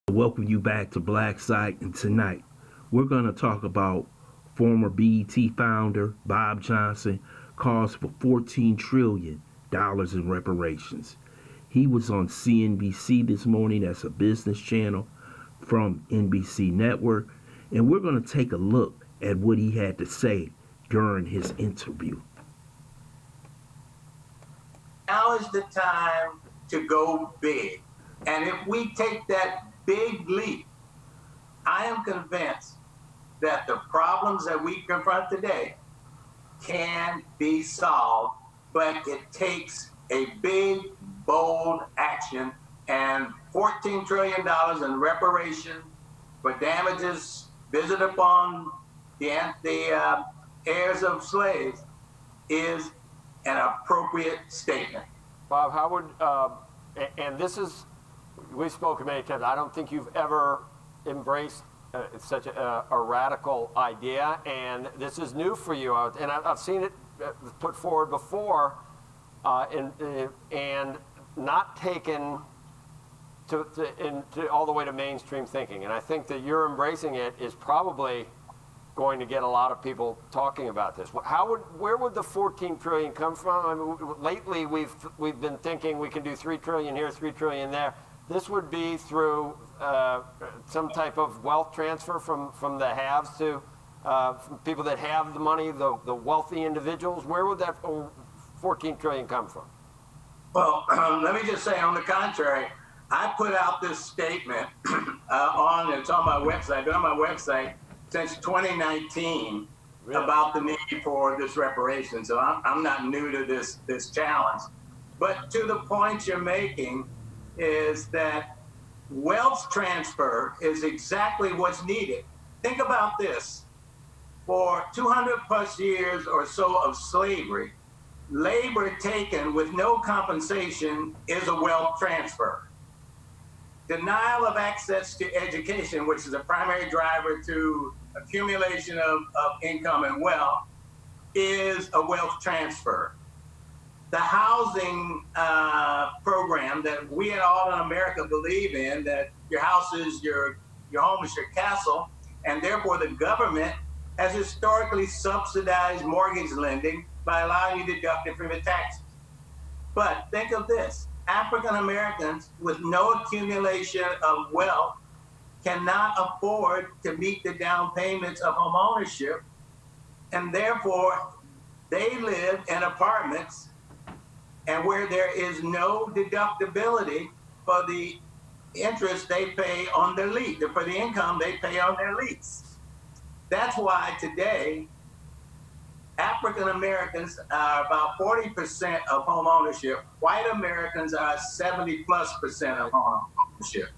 Welcome you back to Black Site, and tonight we're going to talk about former BET founder Bob Johnson calls for $14 trillion in reparations. He was on CNBC this morning as a business channel from NBC Network, and we're going to take a look at what he had to say during his interview. Now is the time to go big. And if we take that big leap, I am convinced that the problems that we confront today can be solved, but it takes a big, bold action, and $14 trillion in reparation for damages visited upon the heirs of slaves is an appropriate statement. Bob, how would, and this is, we've spoken many times, I don't think you've ever embraced such a radical idea, and this is new for you, and I've seen it put forward before, and not taken to all the way to mainstream thinking, and I think that you're embracing it is probably going to get a lot of people talking about this. Where would the 14 trillion come from? I mean, lately we've been thinking we can do 3 trillion here, 3 trillion there. This would be through some type of wealth transfer from the haves to from people that have the money, the wealthy individuals. Where would that 14 trillion come from? Well, let me just say, on the contrary, I put out this statement it's on my website, been on my website since 2019, really? About the need for this reparation. So I'm not new to this challenge. But to the point you're making is that wealth transfer is exactly what's needed. Think about this. For 200 plus years or so of slavery, labor taken with no compensation is a wealth transfer. Denial of access to education, which is a primary driver to accumulation of income and wealth, is a wealth transfer. The housing program that we and all in America believe in, that your house is your home is your castle, and therefore the government has historically subsidized mortgage lending by allowing you to deduct it from your taxes. But think of this. African Americans with no accumulation of wealth cannot afford to meet the down payments of home ownership, and therefore they live in apartments and where there is no deductibility for the interest they pay on their lease, for the income they pay on their lease. That's why today African Americans are about 40% of home ownership. White Americans are 70+% of home ownership.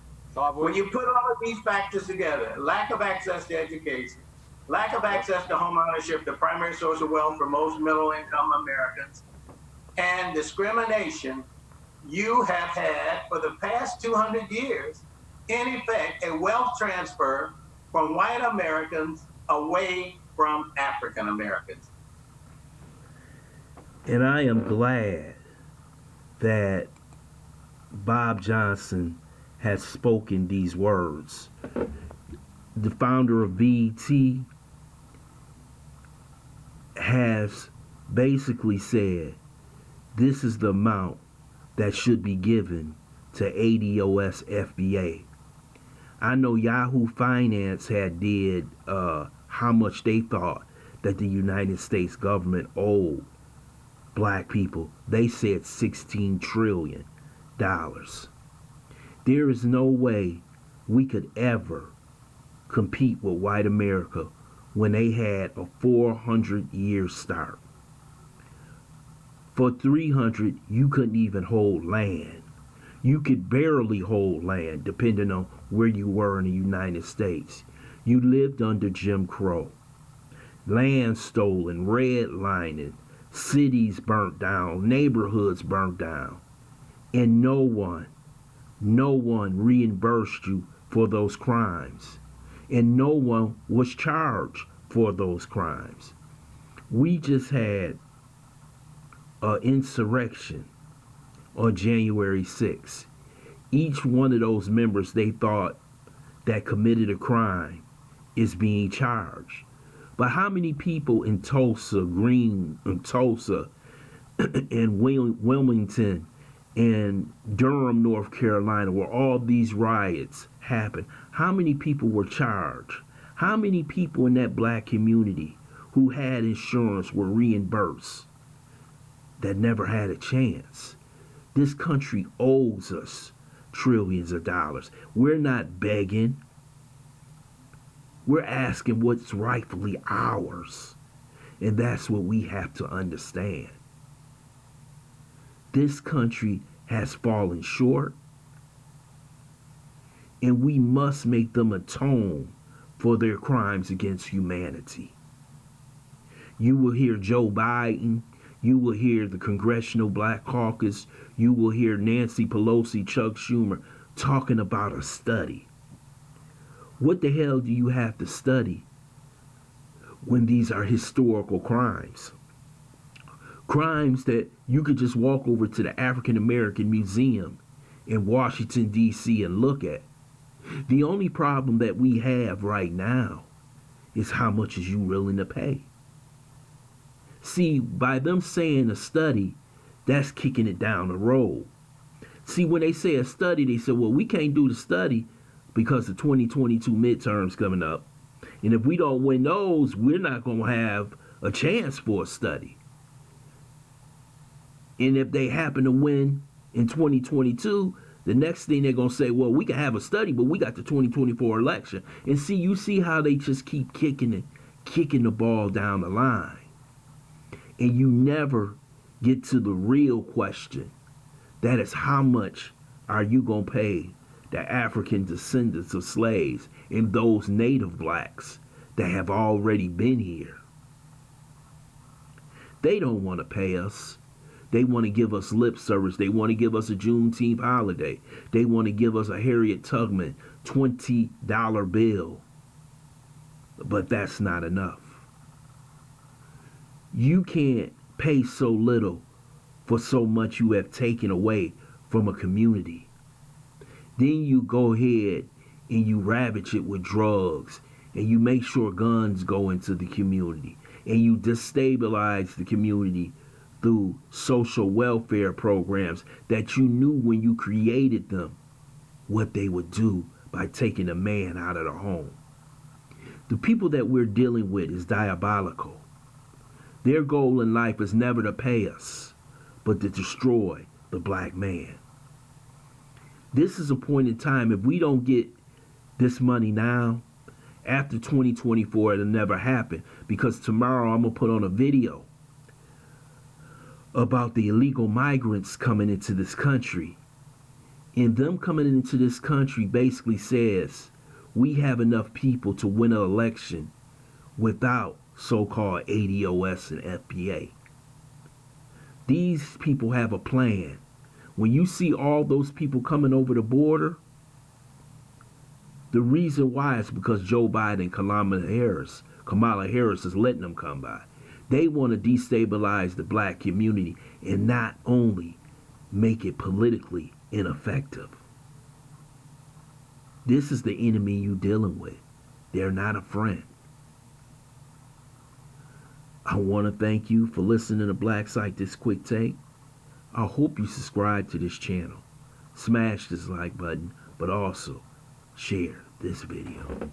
When you put all of these factors together, lack of access to education, lack of access to home ownership, the primary source of wealth for most middle-income Americans, and discrimination, you have had for the past 200 years, in effect, a wealth transfer from white Americans away from African Americans. And I am glad that Bob Johnson has spoken these words. The founder of BET has basically said this is the amount that should be given to ADOS FBA. I know Yahoo Finance had did how much they thought that the United States government owed black people. They said $16 trillion. There is no way we could ever compete with white America when they had a 400-year start. For 300, you couldn't even hold land. You could barely hold land depending on where you were in the United States. You lived under Jim Crow. Land stolen, redlining, cities burnt down, neighborhoods burnt down. And no one reimbursed you for those crimes. And no one was charged for those crimes. We just had an insurrection on January 6th. Each one of those members they thought that committed a crime is being charged. But how many people in Tulsa, and Wilmington and Durham, North Carolina, where all these riots happened, how many people were charged? How many people in that black community who had insurance were reimbursed that never had a chance? This country owes us trillions of dollars. We're not begging. We're asking what's rightfully ours. And that's what we have to understand. This country has fallen short, and we must make them atone for their crimes against humanity. You will hear Joe Biden, you will hear the Congressional Black Caucus, you will hear Nancy Pelosi, Chuck Schumer talking about a study. What the hell do you have to study when these are historical crimes? Crimes that you could just walk over to the African American Museum in Washington, D.C. and look at. The only problem that we have right now is how much is you willing to pay. See, by them saying a study, that's kicking it down the road. See, when they say a study, they say, well, we can't do the study because the 2022 midterms coming up. And if we don't win those, we're not going to have a chance for a study. And if they happen to win in 2022, the next thing they're going to say, well, we can have a study, but we got the 2024 election. And see, you see how they just keep kicking the ball down the line. And you never get to the real question. That is, how much are you going to pay the African descendants of slaves and those native blacks that have already been here? They don't want to pay us. They want to give us lip service. They want to give us a Juneteenth holiday. They want to give us a Harriet Tubman $20 bill. But that's not enough. You can't pay so little for so much you have taken away from a community. Then you go ahead and you ravage it with drugs, and you make sure guns go into the community, and you destabilize the community through social welfare programs that you knew when you created them what they would do by taking a man out of the home. The people that we're dealing with is diabolical. Their goal in life is never to pay us, but to destroy the black man. This is a point in time, if we don't get this money now, after 2024, it'll never happen, because tomorrow I'm going to put on a video about the illegal migrants coming into this country. And them coming into this country basically says we have enough people to win an election without so-called ADOS and FBA. These people have a plan. When you see all those people coming over the border, the reason why is because Joe Biden and Kamala Harris is letting them come by. They want to destabilize the black community and not only make it politically ineffective. This is the enemy you're dealing with. They're not a friend. I want to thank you for listening to Black Site This Quick Take. I hope you subscribe to this channel. Smash this like button, but also share this video.